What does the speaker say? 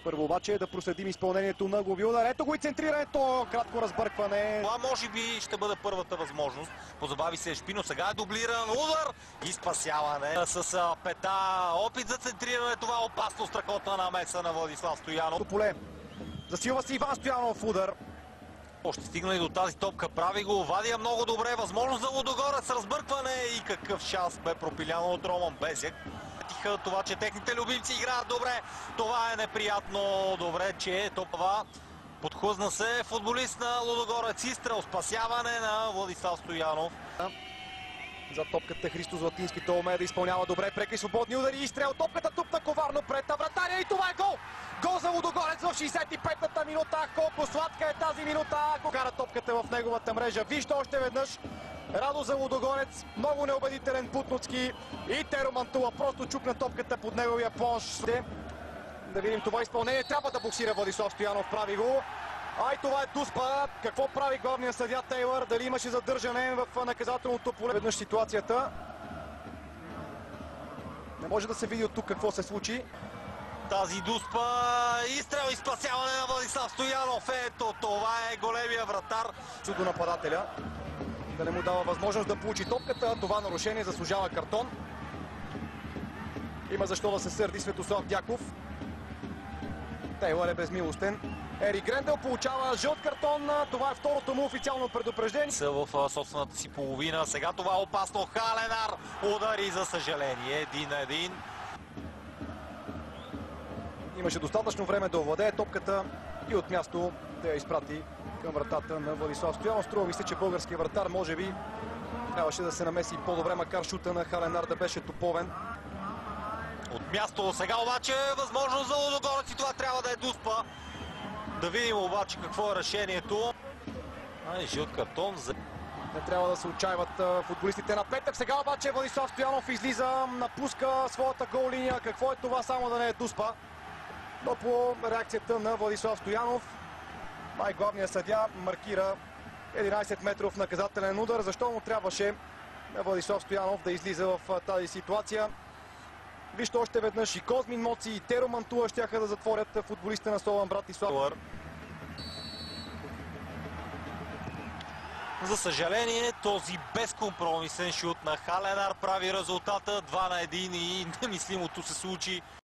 Първо обаче да проследим изпълнението на глави удар. Ето го и центрирането. Кратко разбъркване. Това може би ще бъде първата възможност. Позабави се Шпино. Сега е дублиран удар и спасяване с пета. Опит за центриране. Това е опасно, страхотна намеса на Владислав Стоянов. Поле. Засилва се Иван Стоянов, удар. Още стигнали до тази топка, прави го, вадия много добре, възможност за Лудогорец, разбъркване и какъв шанс бе пропиляно от Роман Безяк. Това, че техните любимци играят добре, това е неприятно. Добре, че това подхлъзна се футболист на Лудогорец, изстрел, спасяване на Владислав Стоянов. За топката Христо Златински, той умее да изпълнява добре, преки свободни удари, изстрел, топката тупна коварно пред вратаря и това е гол! Гол за Лудогорец в 65-та минута. Колко сладка е тази минута, ако кара топката в неговата мрежа. Вижте още веднъж. Радост за Лудогорец, много неубедителен Путноцки и Теро Мантула просто чукна топката под неговия плонж. Да видим това изпълнение, трябва да боксира Владислав Стоянов, прави го. Ай, това е Дуспа. Какво прави главният съдия Тейлър? Дали имаше задържане в наказателното поле? Веднъж ситуацията. Не може да се види от тук какво се случи. Тази Дуспа, изстрел и спасяване на Владислав Стоянов. Ето, това е големия вратар. Чудо нападателя. Да не му дава възможност да получи топката. Това нарушение заслужава картон. Има защо да се сърди Светослав Дяков. Тейлър е безмилостен. Ерик Грендел получава жълт картон. Това е второто му официално предупреждение. Са в собствената си половина. Сега това е опасно. Халенар удари, за съжаление. 1-1. Имаше достатъчно време да овладее топката и от място да я изпрати към вратата на Владислав Стоянов. Струва ми се, че българският вратар може би трябваше да се намеси по-добре, макар шута на Халенар да беше топовен. От място сега обаче възможност за Лудогорец и това трябва да е Дуспа. Да видим обаче какво е решението. Жълт картон. Не трябва да се отчаиват футболистите на петък. Сега обаче Владислав Стоянов излиза, напуска своята гол линия. Какво е това, само да не е Дуспа? Но по реакцията на Владислав Стоянов, главният съдия маркира 11 метров наказателен удар. Защо му трябваше на Владислав Стоянов да излиза в тази ситуация? Вижте още веднъж и Козмин Моци и Теро Мантула щяха да затворят футболиста на Слован Братислава. За съжаление, този безкомпромисен шут на Халенар прави резултата 2-1 и немислимото се случи.